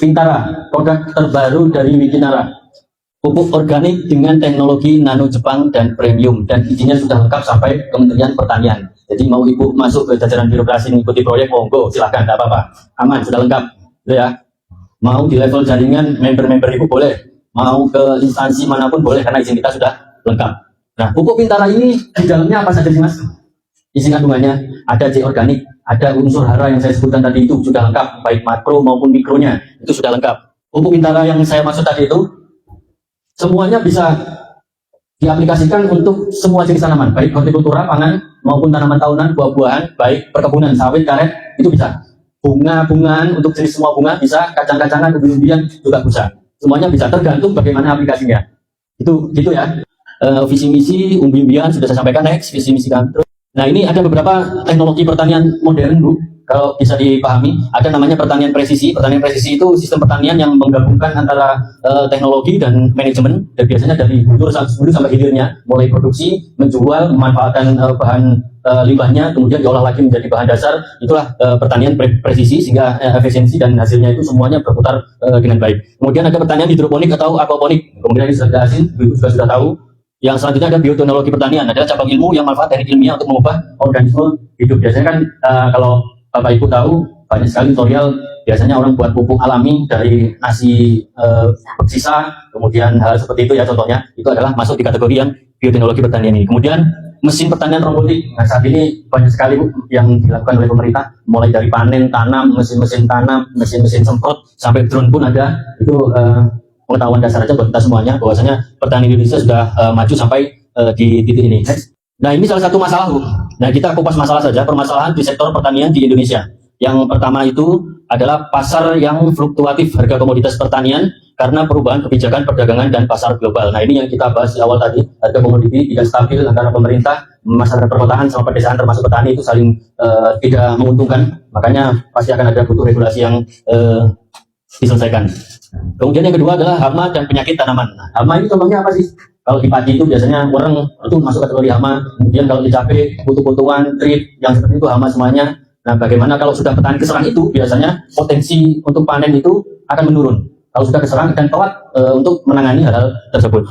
Pintara, produk terbaru dari Wikinara. Pupuk organik dengan teknologi nano Jepang dan premium, dan izinnya sudah lengkap sampai Kementerian Pertanian. Jadi mau ibu masuk ke jajaran birokrasi mengikuti proyek, monggo silahkan, tidak apa-apa, aman, sudah lengkap, gitu ya. Mau di level jaringan member-member ibu boleh, mau ke instansi manapun boleh, karena izin kita sudah lengkap. Nah, pupuk Pintara ini di dalamnya apa saja sih mas? Isi kandungannya ada C organik, ada unsur hara yang saya sebutkan tadi itu sudah lengkap, baik makro maupun mikronya itu sudah lengkap. Pupuk Pintara yang saya maksud tadi itu semuanya bisa diaplikasikan untuk semua jenis tanaman, baik hortikultura, pangan, maupun tanaman tahunan, buah-buahan, baik perkebunan, sawit, karet, itu bisa. Bunga-bungaan, untuk jenis semua bunga bisa, kacang-kacangan, umbi-umbian juga bisa. Semuanya bisa, tergantung bagaimana aplikasinya. Itu gitu ya. Visi misi umbi-umbian sudah saya sampaikan, next, visi misi kami. Nah, ini ada beberapa teknologi pertanian modern, Bu. Kalau bisa dipahami, ada namanya pertanian presisi. Pertanian presisi itu sistem pertanian yang menggabungkan antara teknologi dan manajemen, dan biasanya dari hulu sampai hilirnya, mulai produksi, menjual, memanfaatkan bahan limbahnya, kemudian diolah lagi menjadi bahan dasar. Itulah pertanian presisi, sehingga efisiensi dan hasilnya itu semuanya berputar dengan baik. Kemudian ada pertanian hidroponik atau aquaponik. Kemudian ini sudah jelasin, Ibu juga sudah tahu. Yang selanjutnya ada bioteknologi pertanian, adalah cabang ilmu yang manfaat teknik ilmiah untuk mengubah organisme hidup. Biasanya kan kalau Bapak Ibu tahu, banyak sekali tutorial, biasanya orang buat pupuk alami dari nasi sisa, kemudian hal seperti itu ya, contohnya itu adalah masuk di kategori yang bioteknologi pertanian ini. Kemudian mesin pertanian robotik, nah saat ini banyak sekali Bu yang dilakukan oleh pemerintah, mulai dari panen, tanam, mesin-mesin tanam, mesin-mesin semprot, sampai drone pun ada. Itu pengetahuan dasar aja buat kita semuanya, bahwasanya pertanian Indonesia sudah maju sampai di titik ini. Nah, ini salah satu masalah, Bu. Nah, kita kupas masalah saja, permasalahan di sektor pertanian di Indonesia. Yang pertama itu adalah pasar yang fluktuatif harga komoditas pertanian karena perubahan kebijakan perdagangan dan pasar global. Nah, ini yang kita bahas di awal tadi, harga komoditi tidak stabil antara pemerintah, masyarakat perkotaan sama pedesaan termasuk petani itu saling tidak menguntungkan. Makanya pasti akan ada butuh regulasi yang diselesaikan. Kemudian yang kedua adalah hama dan penyakit tanaman. Nah, hama ini contohnya apa sih? Kalau di padi itu biasanya orang itu masuk kategori hama. Kemudian kalau di cabai, kutu-kutuan, trip, yang seperti itu hama semuanya. Nah, bagaimana kalau sudah petani keserang itu, biasanya potensi untuk panen itu akan menurun. Kalau sudah keserang dan telat untuk menangani hal-hal tersebut.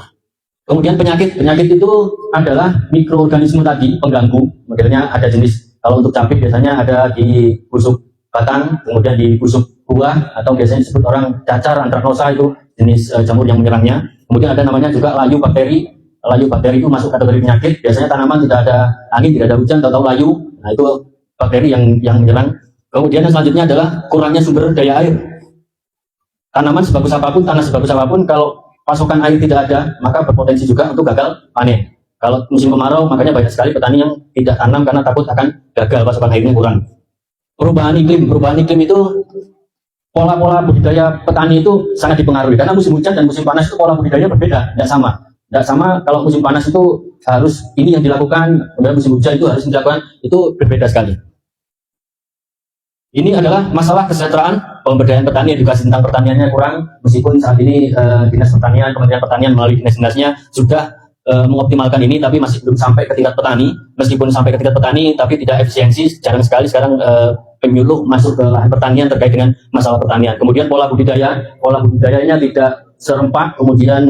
Kemudian penyakit itu adalah mikroorganisme tadi, pengganggu. Modelnya ada jenis, kalau untuk cabai biasanya ada di busuk batang, kemudian di busuk buah, atau biasanya disebut orang cacar, antraknosa, itu jenis jamur yang menyerangnya. Kemudian ada namanya juga layu bakteri. Layu bakteri itu masuk kategori penyakit. Biasanya tanaman tidak ada angin, tidak ada hujan, atau layu. Nah, itu bakteri yang menyerang. Kemudian yang selanjutnya adalah kurangnya sumber daya air. Tanaman sebagus apapun, tanah sebagus apapun, kalau pasokan air tidak ada, maka berpotensi juga untuk gagal panen. Kalau musim kemarau, makanya banyak sekali petani yang tidak tanam karena takut akan gagal, pasokan airnya kurang. Perubahan iklim itu pola-pola budidaya petani itu sangat dipengaruhi, karena musim hujan dan musim panas itu pola budidaya berbeda, tidak sama. Kalau musim panas itu harus ini yang dilakukan, kemudian musim hujan itu harus dilakukan, itu berbeda sekali. Ini adalah masalah kesejahteraan pemberdayaan petani, edukasi tentang pertaniannya kurang, meskipun saat ini Dinas Pertanian, Kementerian Pertanian melalui dinas-dinasnya sudah mengoptimalkan ini, tapi masih belum sampai ke tingkat petani. Meskipun sampai ke tingkat petani, tapi tidak efisiensi. Jarang sekali sekarang penyuluh masuk ke lahan pertanian terkait dengan masalah pertanian. Kemudian pola budidayanya tidak serempak. Kemudian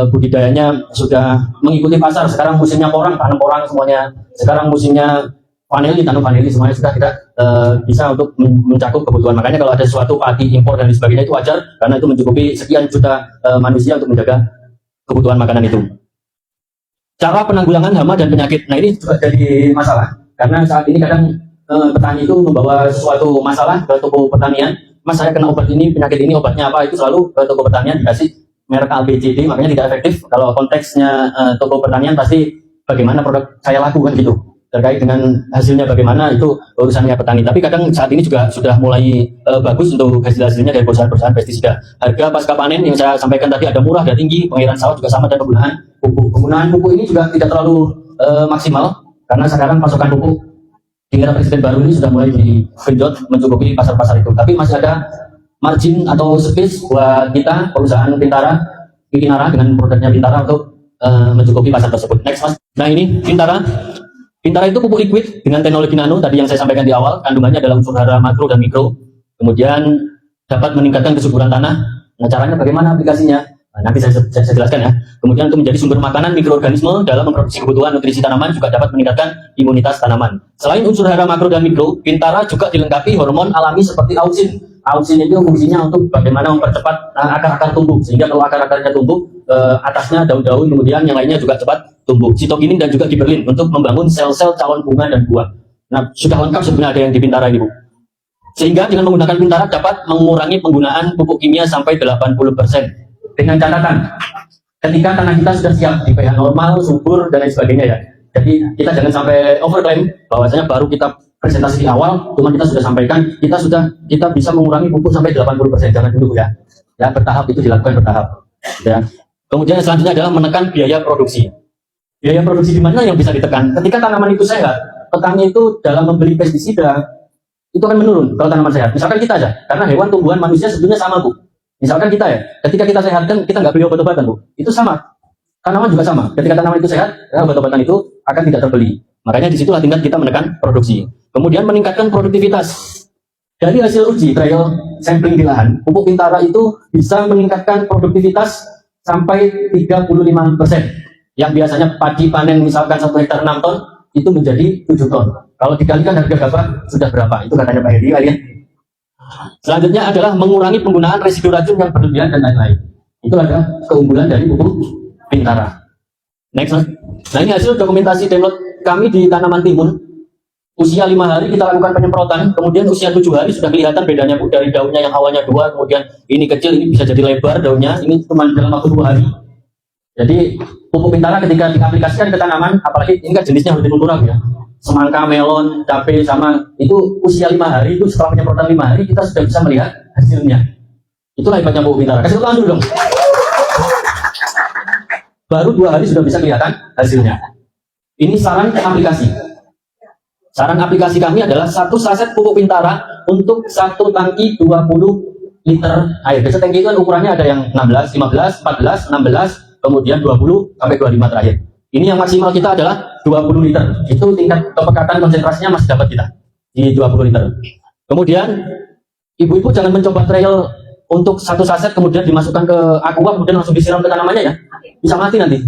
budidayanya sudah mengikuti pasar. Sekarang musimnya porang, tanam porang semuanya. Sekarang musimnya vanili, tanam vanili, semuanya sudah tidak bisa untuk mencakup kebutuhan. Makanya kalau ada sesuatu padi impor dan sebagainya itu wajar, karena itu mencukupi sekian juta manusia untuk menjaga kebutuhan makanan itu. Cara penanggulangan hama dan penyakit. Nah, ini juga jadi masalah, karena saat ini kadang petani itu membawa sesuatu masalah ke toko pertanian. Mas, saya kena obat ini, penyakit ini, obatnya apa? Itu selalu ke toko pertanian dikasih merek ABCD, makanya tidak efektif. Kalau konteksnya toko pertanian, pasti bagaimana produk saya lakukan gitu. Terkait dengan hasilnya bagaimana, itu urusannya petani. Tapi kadang saat ini juga sudah mulai bagus untuk hasil-hasilnya dari perusahaan-perusahaan pestisida. Harga pasca panen yang saya sampaikan tadi ada murah, ada tinggi, pengairan sawah juga sama, dan penggunaan pupuk ini juga tidak terlalu maksimal, karena sekarang pasokan pupuk di era presiden baru ini sudah mulai digenjot mencukupi pasar-pasar itu. Tapi masih ada margin atau space buat kita, perusahaan Wikinara dengan produknya Pintara untuk mencukupi pasar tersebut. Next, Mas. Nah, ini Pintara itu pupuk liquid dengan teknologi nano tadi yang saya sampaikan di awal. Kandungannya adalah unsur hara makro dan mikro. Kemudian dapat meningkatkan kesuburan tanah. Nah, caranya bagaimana aplikasinya? Nah, nanti saya jelaskan ya. Kemudian untuk menjadi sumber makanan mikroorganisme dalam memproduksi kebutuhan nutrisi tanaman juga dapat meningkatkan imunitas tanaman. Selain unsur hara makro dan mikro, Pintara juga dilengkapi hormon alami seperti auksin. Auksin itu fungsinya untuk bagaimana mempercepat akar-akar tumbuh, sehingga kalau akar-akarnya tumbuh, atasnya daun-daun, kemudian yang lainnya juga cepat tumbuh. Sitokinin dan juga giberlin untuk membangun sel-sel calon bunga dan buah. Nah, sudah lengkap sebenarnya ada yang di Pintara ini, Bu. Sehingga dengan menggunakan Pintara dapat mengurangi penggunaan pupuk kimia sampai 80%. Dengan catatan, ketika tanah kita sudah siap di pH normal, subur, dan lain sebagainya ya. Jadi kita jangan sampai overclaim bahwasanya baru kita presentasi di awal, cuma kita sudah sampaikan, kita bisa mengurangi pupuk sampai 80%. Jangan dulu ya. Ya, bertahap itu dilakukan bertahap. Ya. Kemudian selanjutnya adalah menekan biaya produksi. Biaya produksi di mana yang bisa ditekan? Ketika tanaman itu sehat, petani itu dalam membeli pestisida itu akan menurun kalau tanaman sehat. Misalkan kita aja, karena hewan, tumbuhan, manusia sebetulnya sama, Bu. Misalkan kita ya, ketika kita sehatkan, kita nggak beli obat-obatan, Bu. Itu sama. Tanaman juga sama. Ketika tanaman itu sehat, ya, obat-obatan itu akan tidak terbeli. Makanya disitulah tingkat kita menekan produksi. Kemudian meningkatkan produktivitas. Dari hasil uji trial sampling di lahan, pupuk Pintara itu bisa meningkatkan produktivitas sampai 35%. Yang biasanya padi panen misalkan 1 hektar 6 ton, itu menjadi 7 ton. Kalau dikalikan harga gabah sudah berapa? Itu katanya Pak Hedi kalian. Selanjutnya adalah mengurangi penggunaan residu racun yang berlebihan dan lain-lain. Itu adalah keunggulan dari pupuk Pintara. Next, Mas. Nah, ini hasil dokumentasi download kami di tanaman timun. Usia 5 hari kita lakukan penyemprotan, kemudian usia 7 hari sudah kelihatan bedanya, Bu, dari daunnya yang awalnya 2, kemudian ini kecil, ini bisa jadi lebar daunnya, ini cuma dalam waktu 2 hari. Jadi pupuk Pintara ketika diaplikasikan ke tanaman, apalagi ini kan jenisnya hortikultura ya. Semangka, melon, cabai, sama itu usia 5 hari, itu setelah penyemprotan 5 hari kita sudah bisa melihat hasilnya. Itulah hebatnya pupuk Pintara. Kasih tangan dulu dong. Baru 2 hari sudah bisa kelihatan hasilnya. Ini saran aplikasi. Saran aplikasi kami adalah 1 saset pupuk Pintara untuk 1 tangki 20 liter air. Biasa tangki itu kan ukurannya ada yang 16, 15, 14, 16, kemudian 20 sampai 25 terakhir. Ini yang maksimal kita adalah 20 liter. Itu tingkat kepekatan konsentrasinya masih dapat kita di 20 liter. Kemudian ibu-ibu jangan mencoba trial untuk 1 saset kemudian dimasukkan ke aqua kemudian langsung disiram ke tanamannya ya. Bisa mati nanti.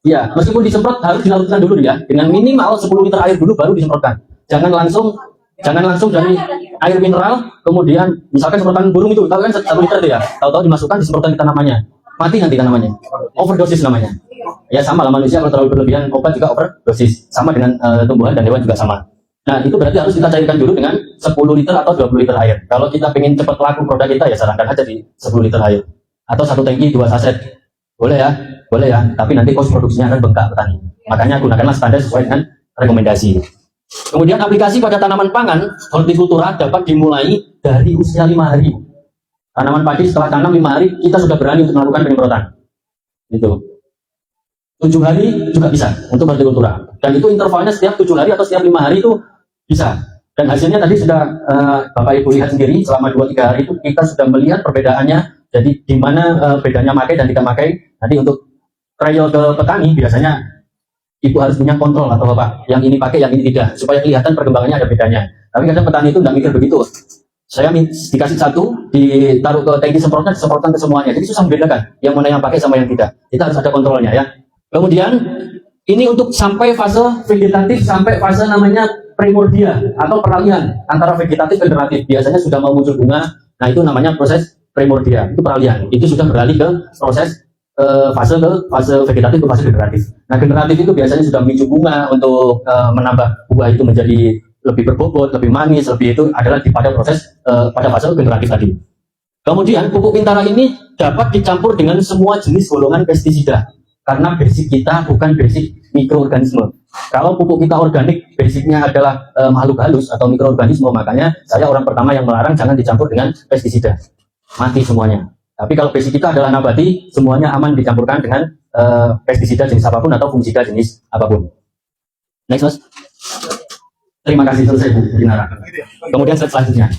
Ya, meskipun disemprot harus dilakukan dulu ya. Dengan minimal 10 liter air dulu baru disemprotkan. Jangan langsung dari air mineral kemudian misalkan semprotan burung itu tahu kan 1 liter itu ya. Tahu-tahu dimasukkan disemprotkan ke tanamannya. Mati nanti tanamannya. Overdosis namanya. Ya sama lah, manusia kalau terlalu berlebihan obat juga overdosis. Sama dengan tumbuhan dan hewan juga sama. Nah, itu berarti harus kita cairkan dulu dengan 10 liter atau 20 liter air. Kalau kita ingin cepat laku produk kita ya sarankan aja di 10 liter air. Atau 1 tangki 2 saset. Boleh ya? Boleh ya, tapi nanti kos produksinya akan bengkak petani. Makanya gunakanlah standar sesuai dengan rekomendasi. Kemudian aplikasi pada tanaman pangan, hortikultura dapat dimulai dari usia 5 hari. Tanaman padi setelah tanam 5 hari, kita sudah berani untuk melakukan penyemprotan. Gitu. 7 hari juga bisa untuk hortikultura. Dan itu intervalnya setiap 7 hari atau setiap 5 hari itu bisa. Dan hasilnya tadi sudah Bapak Ibu lihat sendiri, selama 2-3 hari itu kita sudah melihat perbedaannya. Jadi di mana bedanya pakai dan tidak pakai. Nanti untuk trial ke petani biasanya Ibu harus punya kontrol atau Bapak. Yang ini pakai, yang ini tidak. Supaya kelihatan perkembangannya ada bedanya. Tapi kadang petani itu nggak mikir begitu. Saya dikasih 1, ditaruh ke tangki disemprotkan ke semuanya. Jadi susah membedakan yang mana yang pakai sama yang tidak. Kita harus ada kontrolnya ya. Kemudian ini untuk sampai fase vegetatif, sampai fase namanya primordia atau peralihan antara vegetatif dan generatif. Biasanya sudah mau muncul bunga. Nah, itu namanya proses primordia. Itu peralihan. Itu sudah beralih ke proses fase vegetatif ke fase generatif. Nah, generatif itu biasanya sudah memicu bunga untuk menambah buah itu menjadi lebih berbobot, lebih manis, lebih itu adalah pada proses pada fase generatif tadi. Kemudian pupuk Pintara ini dapat dicampur dengan semua jenis golongan pestisida karena basic kita bukan basic mikroorganisme. Kalau pupuk kita organik, basicnya adalah makhluk halus atau mikroorganisme, makanya saya orang pertama yang melarang jangan dicampur dengan pestisida. Mati semuanya. Tapi kalau basic kita adalah nabati, semuanya aman dicampurkan dengan pestisida jenis apapun atau fungisida jenis apapun. Next, Mas. Terima kasih, selesai Bu Dinara. Kemudian selanjutnya.